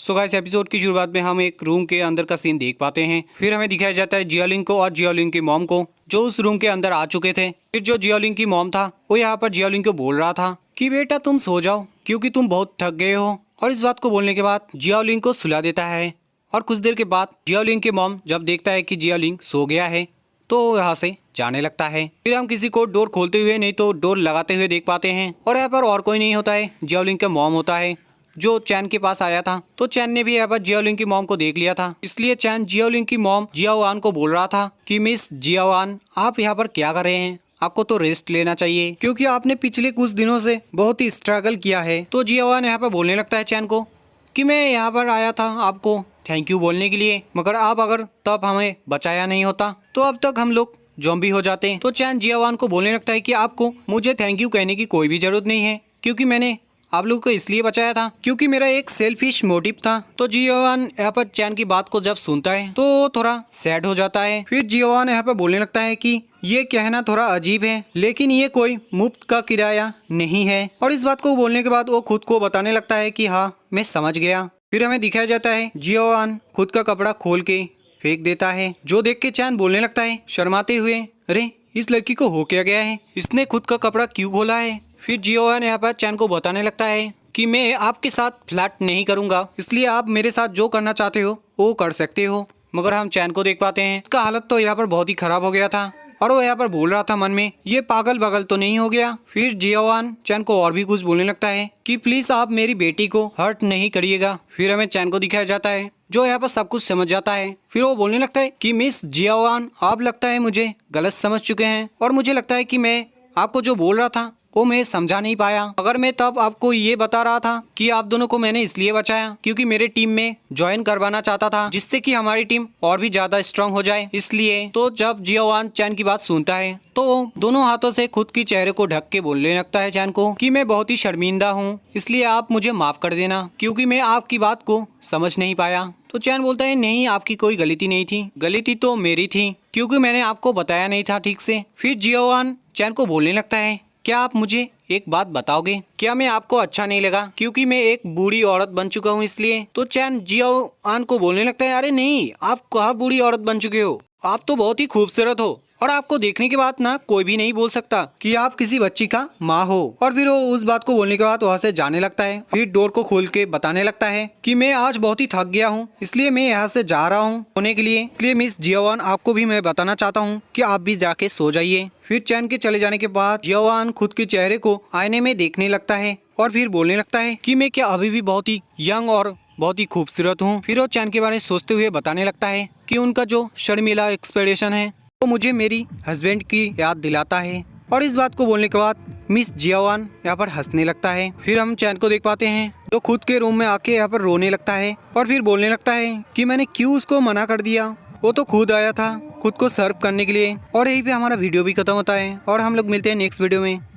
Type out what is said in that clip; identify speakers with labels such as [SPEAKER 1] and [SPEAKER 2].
[SPEAKER 1] So guys episode की शुरुआत में हम एक रूम के अंदर का सीन देख पाते हैं। फिर हमें दिखाया जाता है जियालिंग को और जियालिंग की मॉम को, जो उस रूम के अंदर आ चुके थे। फिर जो जियालिंग की मॉम था वो यहाँ पर जियालिंग को बोल रहा था कि बेटा तुम सो जाओ क्योंकि तुम बहुत थक गए हो। और इस बात को बोलने के बाद जियालिंग को सुला देता है। और कुछ देर के बाद जियालिंग के मॉम जब देखता है कि जियालिंग सो गया है तो यहाँ से जाने लगता है। फिर हम किसी को डोर खोलते हुए नहीं तो डोर लगाते हुए देख पाते हैं। और यहाँ पर और कोई नहीं होता है, जियालिंग का मॉम होता है जो चैन के पास आया था। तो चैन ने भी यहाँ पर जियालिंग की मॉम को देख लिया था, इसलिए चैन जियालिंग की मॉम जियावान को बोल रहा था कि मिस जियावान आप यहाँ पर क्या कर रहे हैं, आपको तो रेस्ट लेना चाहिए क्योंकि आपने पिछले कुछ दिनों से बहुत ही स्ट्रगल किया है। तो जियावान यहाँ पर बोलने लगता है चैन को कि मैं यहाँ पर आया था आपको थैंक यू बोलने के लिए, मगर आप अगर तब हमें बचाया नहीं होता तो अब तक हम लोग ज़ॉम्बी हो जाते। तो चैन जियावान को बोलने लगता है कि आपको मुझे थैंक यू कहने की कोई भी जरूरत नहीं है क्योंकि मैंने आप लोगों को इसलिए बचाया था क्योंकि मेरा एक सेल्फिश मोटिव था। तो जियावान यहाँ पर चैन की बात को जब सुनता है तो थोड़ा सैड हो जाता है। फिर जियावान यहाँ पर बोलने लगता है कि ये कहना थोड़ा अजीब है लेकिन ये कोई मुफ्त का किराया नहीं है। और इस बात को बोलने के बाद वो खुद को बताने लगता है कि हाँ मैं समझ गया। फिर हमें दिखाया जाता है जियावान खुद का कपड़ा खोल के फेंक देता है, जो देख के चैन बोलने लगता है शर्माते हुए, अरे इस लड़की को हो क्या गया है, इसने खुद का कपड़ा क्यों खोला है। फिर जियावान यहाँ पर चैन को बताने लगता है कि मैं आपके साथ फ्लर्ट नहीं करूंगा, इसलिए आप मेरे साथ जो करना चाहते हो वो कर सकते हो। मगर हम चैन को देख पाते हैं इसका हालत तो यहाँ पर बहुत ही खराब हो गया था और वो यहाँ पर बोल रहा था मन में ये पागल बगल तो नहीं हो गया। फिर जियावान चैन को और भी कुछ बोलने लगता है कि प्लीज आप मेरी बेटी को हर्ट नहीं करिएगा। फिर हमें चैन को दिखाया जाता है जो यहाँ पर सब कुछ समझ जाता है। फिर वो बोलने लगता है कि मिस जियावान आप लगता है मुझे गलत समझ चुके हैं और मुझे लगता है कि मैं आपको जो बोल रहा था वो मैं समझा नहीं पाया। अगर मैं तब आपको ये बता रहा था कि आप दोनों को मैंने इसलिए बचाया क्योंकि मेरे टीम में ज्वाइन करवाना चाहता था जिससे कि हमारी टीम और भी ज्यादा स्ट्रांग हो जाए, इसलिए। तो जब जियावान चैन की बात सुनता है तो दोनों हाथों से खुद की चेहरे को ढक के बोलने लगता है चैन को कि मैं बहुत ही शर्मिंदा हूँ, इसलिए आप मुझे माफ कर देना क्योंकि मैं आपकी बात को समझ नहीं पाया। तो चैन बोलता है नहीं आपकी कोई गलती नहीं थी, गलती तो मेरी थी क्योंकि मैंने आपको बताया नहीं था ठीक से। फिर जियावान चैन को बोलने लगता है क्या आप मुझे एक बात बताओगे, क्या मैं आपको अच्छा नहीं लगा क्योंकि मैं एक बूढ़ी औरत बन चुका हूँ इसलिए। तो चैन जियावान को बोलने लगता है अरे नहीं आप कहाँ बूढ़ी औरत बन चुके हो, आप तो बहुत ही खूबसूरत हो और आपको देखने के बाद ना कोई भी नहीं बोल सकता कि आप किसी बच्ची का माँ हो। और फिर वो उस बात को बोलने के बाद वहाँ से जाने लगता है। फिर डोर को खोल के बताने लगता है कि मैं आज बहुत ही थक गया हूँ इसलिए मैं यहाँ से जा रहा हूँ सोने के लिए, इसलिए मिस जियावान आपको भी मैं बताना चाहता हूँ कि आप भी जाके सो जाइए। फिर चैन के चले जाने के बाद जियावान खुद के चेहरे को आईने में देखने लगता है और फिर बोलने लगता है कि मैं क्या अभी भी बहुत ही यंग और बहुत ही खूबसूरत हूँ। फिर वो चैन के बारे में सोचते हुए बताने लगता है कि उनका जो शर्मिला एक्सप्रेशन है वो मुझे मेरी हस्बैंड की याद दिलाता है। और इस बात को बोलने के बाद मिस जियावान यहाँ पर हंसने लगता है। फिर हम चैन को देख पाते हैं जो खुद के रूम में आके यहाँ पर रोने लगता है और फिर बोलने लगता है कि मैंने क्यों उसको मना कर दिया, वो तो खुद आया था खुद को सर्व करने के लिए। और यहीं पे हमारा वीडियो भी खत्म होता है और हम लोग मिलते हैं नेक्स्ट वीडियो में।